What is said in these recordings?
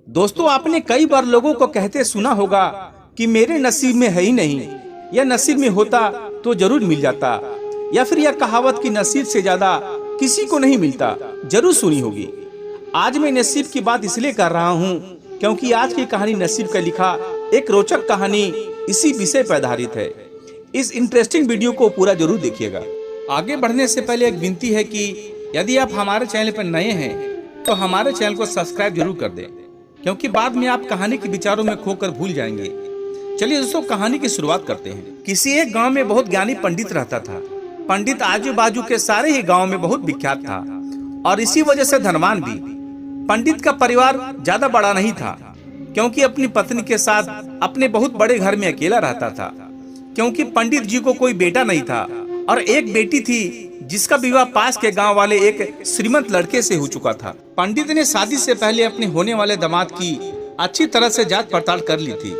दोस्तों, आपने कई बार लोगों को कहते सुना होगा कि मेरे नसीब में है ही नहीं, या नसीब में होता तो जरूर मिल जाता, या फिर यह कहावत कि नसीब से ज्यादा किसी को नहीं मिलता, जरूर सुनी होगी। आज मैं नसीब की बात इसलिए कर रहा हूँ क्योंकि आज की कहानी नसीब का लिखा एक रोचक कहानी इसी विषय पर आधारित है। इस इंटरेस्टिंग वीडियो को पूरा जरूर देखिएगा। आगे बढ़ने से पहले एक विनती है कि यदि आप हमारे चैनल पर नए हैं तो हमारे चैनल को सब्सक्राइब जरूर कर दें, क्योंकि बाद में आप कहानी के विचारों में खोकर भूल जाएंगे। चलिए दोस्तों, कहानी की शुरुआत करते हैं। किसी एक गांव में बहुत ज्ञानी पंडित रहता था। पंडित आजू बाजू के सारे ही गांव में बहुत विख्यात था और इसी वजह से धनवान भी। पंडित का परिवार ज्यादा बड़ा नहीं था, क्योंकि अपनी पत्नी के साथ अपने बहुत बड़े घर में अकेला रहता था, क्योंकि पंडित जी को कोई बेटा नहीं था और एक बेटी थी जिसका विवाह पास के गांव वाले एक श्रीमंत लड़के से हो चुका था। पंडित ने शादी से पहले अपने होने वाले दामाद की अच्छी तरह से जांच पड़ताल कर ली थी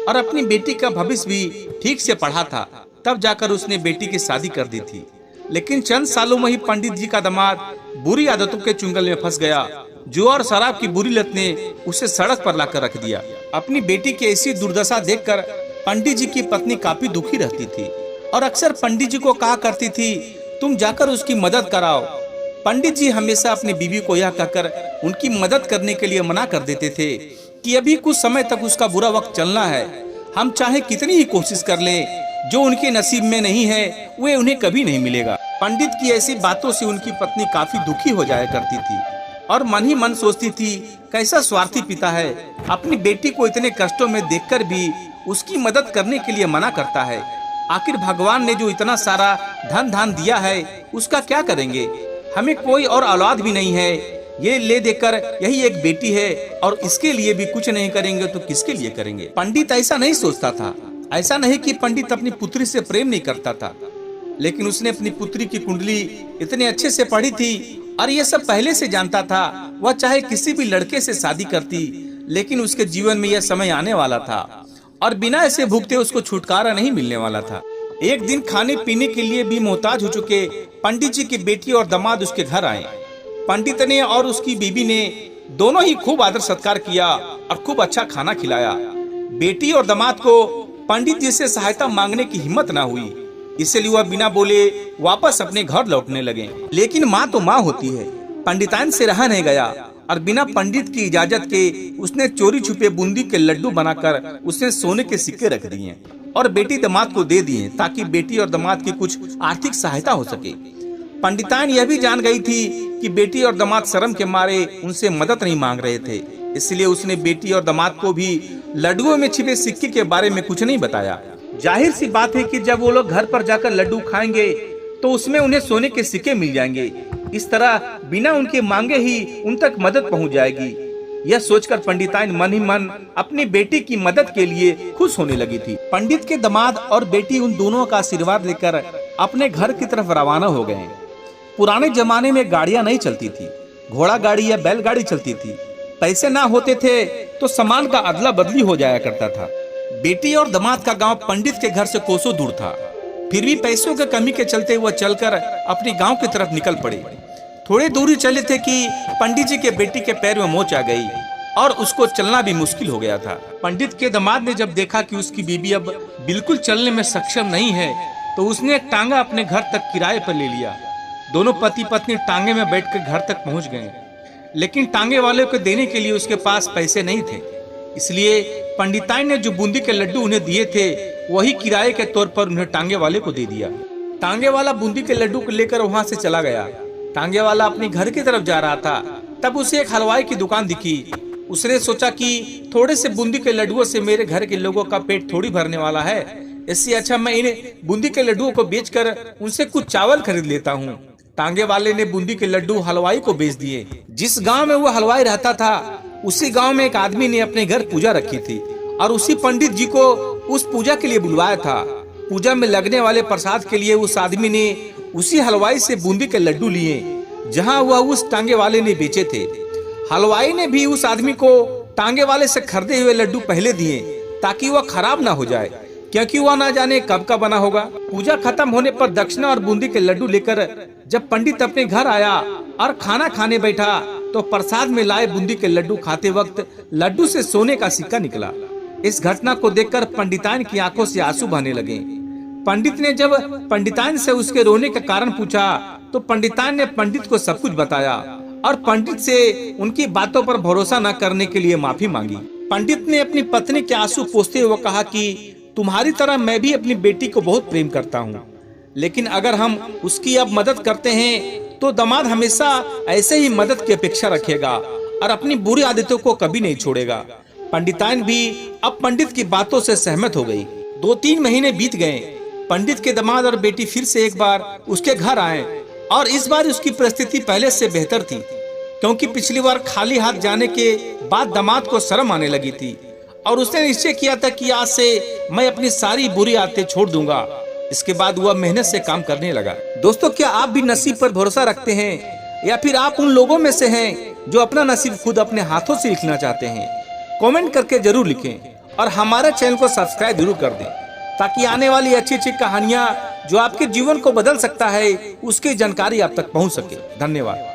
और अपनी बेटी का भविष्य भी ठीक से पढ़ा था। तब जाकर उसने बेटी की शादी कर दी थी। लेकिन चंद सालों में ही पंडित जी का दामाद बुरी आदतों के चुंगल में फंस गया। जुआ और शराब की बुरी लत ने उसे सड़क पर लाकर रख दिया। अपनी बेटी की ऐसी दुर्दशा देखकर पंडित जी की पत्नी काफी दुखी रहती थी और अक्सर पंडित जी को कहा करती थी, तुम जाकर उसकी मदद कराओ। पंडित जी हमेशा अपनी बीवी को यह कहकर उनकी मदद करने के लिए मना कर देते थे कि अभी कुछ समय तक उसका बुरा वक्त चलना है। हम चाहे कितनी ही कोशिश कर लें, जो उनके नसीब में नहीं है वे उन्हें कभी नहीं मिलेगा। पंडित की ऐसी बातों से उनकी पत्नी काफी दुखी हो जाया करती थी और मन ही मन सोचती थी, कैसा स्वार्थी पिता है, अपनी बेटी को इतने कष्टों में देखकर भी उसकी मदद करने के लिए मना करता है। आखिर भगवान ने जो इतना सारा धन धान दिया है उसका क्या करेंगे? हमें कोई और औलाद भी नहीं है, ये ले देकर यही एक बेटी है और इसके लिए भी कुछ नहीं करेंगे तो किसके लिए करेंगे? पंडित ऐसा नहीं सोचता था। ऐसा नहीं कि पंडित अपनी पुत्री से प्रेम नहीं करता था, लेकिन उसने अपनी पुत्री की कुंडली इतने अच्छे से पढ़ी थी और ये सब पहले से जानता था। वह चाहे किसी भी लड़के से शादी करती, लेकिन उसके जीवन में यह समय आने वाला था और बिना ऐसे भुगते उसको छुटकारा नहीं मिलने वाला था। एक दिन खाने पीने के लिए भी मोहताज हो चुके पंडित जी की बेटी और दामाद उसके घर आए। पंडित ने और उसकी बीबी ने दोनों ही खूब आदर सत्कार किया और खूब अच्छा खाना खिलाया। बेटी और दामाद को पंडित जी से सहायता मांगने की हिम्मत ना हुई, इसलिए वह बिना बोले वापस अपने घर लौटने लगे। लेकिन माँ तो माँ होती है, पंडिताइन से रहा नहीं गया और बिना पंडित की इजाजत के उसने चोरी छुपे बूंदी के लड्डू बनाकर उसने सोने के सिक्के रख दिए और बेटी दामाद को दे दिए, ताकि बेटी और दामाद की कुछ आर्थिक सहायता हो सके। पंडिताइन यह भी जान गई थी कि बेटी और दामाद शर्म के मारे उनसे मदद नहीं मांग रहे थे, इसलिए उसने बेटी और दामाद को भी लड्डुओं में छिपे सिक्के के बारे में कुछ नहीं बताया। जाहिर सी बात है कि जब वो लोग घर पर जाकर लड्डू खाएंगे तो उसमें उन्हें सोने के सिक्के मिल जाएंगे। इस तरह बिना उनके मांगे ही उन तक मदद पहुंच जाएगी। यह सोचकर पंडिताइन मन ही मन अपनी बेटी की मदद के लिए खुश होने लगी थी। पंडित के दामाद और बेटी उन दोनों का आशीर्वाद लेकर अपने घर की तरफ रवाना हो गए। पुराने जमाने में गाड़ियां नहीं चलती थी, घोड़ा गाड़ी या बैलगाड़ी चलती थी। पैसे ना होते थे तो सामान का अदला बदली हो जाया करता था। बेटी और दामाद का गांव पंडित के घर से कोसों दूर था, फिर भी पैसों की कमी के चलते वह चलकर अपने गांव की तरफ निकल पड़े। थोड़ी दूरी चले थे कि पंडित जी के बेटी के पैर में मोच आ गई और उसको चलना भी मुश्किल हो गया था। पंडित के दामाद ने जब देखा कि उसकी बीबी अब बिल्कुल चलने में सक्षम नहीं है, तो उसने एक टांगा अपने घर तक किराए पर ले लिया। दोनों पति पत्नी टांगे में बैठकर घर तक पहुंच गए, लेकिन टांगे वाले को देने के लिए उसके पास पैसे नहीं थे। इसलिए पंडिताइन ने जो बूंदी के लड्डू उन्हें दिए थे वही किराए के तौर पर उन्हें टांगे वाले को दे दिया। टांगे वाला बूंदी के लड्डू को लेकर वहां से चला गया। टांगे वाला अपने घर की तरफ जा रहा था, तब उसे एक हलवाई की दुकान दिखी। उसने सोचा कि थोड़े से बूंदी के लड्डुओं से मेरे घर के लोगों का पेट थोड़ी भरने वाला है, इससे अच्छा मैं इन बूंदी के लड्डुओं को बेचकर उनसे कुछ चावल खरीद लेता हूँ। टांगे वाले ने बूंदी के लड्डू हलवाई को बेच दिए। जिस गांव में वो हलवाई रहता था, उसी गांव में एक आदमी ने अपने घर पूजा रखी थी और उसी पंडित जी को उस पूजा के लिए बुलवाया था। पूजा में लगने वाले प्रसाद के लिए उस आदमी ने उसी हलवाई से बूंदी के लड्डू लिए जहां वह उस टांगे वाले ने बेचे थे। हलवाई ने भी उस आदमी को टांगे वाले से खरीदे हुए लड्डू पहले दिए ताकि वह खराब ना हो जाए, क्योंकि वह ना जाने कब का बना होगा। पूजा खत्म होने पर दक्षिणा और बूंदी के लड्डू लेकर जब पंडित अपने घर आया और खाना खाने बैठा तो प्रसाद में लाए बूंदी के लड्डू खाते वक्त लड्डू से सोने का सिक्का निकला। इस घटना को देखकर पंडिताइन की आंखों से आंसू बहने लगे। पंडित ने जब पंडिताइन से उसके रोने का कारण पूछा तो पंडिताइन ने पंडित को सब कुछ बताया और पंडित से उनकी बातों पर भरोसा न करने के लिए माफी मांगी। पंडित ने अपनी पत्नी के आंसू पोंछते हुए कहा कि तुम्हारी तरह मैं भी अपनी बेटी को बहुत प्रेम करता हूँ, लेकिन अगर हम उसकी अब मदद करते हैं तो दामाद हमेशा ऐसे ही मदद की अपेक्षा रखेगा और अपनी बुरी आदतों को कभी नहीं छोड़ेगा। पंडिताइन भी अब पंडित की बातों से सहमत हो गई। 2-3 महीने बीत गए। पंडित के दामाद और बेटी फिर से एक बार उसके घर आए और इस बार उसकी परिस्थिति पहले से बेहतर थी, क्योंकि पिछली बार खाली हाथ जाने के बाद दामाद को शर्म आने लगी थी और उसने निश्चय किया था कि आज से मैं अपनी सारी बुरी आदतें छोड़ दूंगा। इसके बाद वह मेहनत से काम करने लगा। दोस्तों, क्या आप भी नसीब पर भरोसा रखते हैं या फिर आप उन लोगों में से हैं जो अपना नसीब खुद अपने हाथों से लिखना चाहते हैं? कमेंट करके जरूर लिखें और हमारे चैनल को सब्सक्राइब जरूर कर दें, ताकि आने वाली अच्छी अच्छी कहानियां जो आपके जीवन को बदल सकता है उसकी जानकारी आप तक पहुंच सके। धन्यवाद।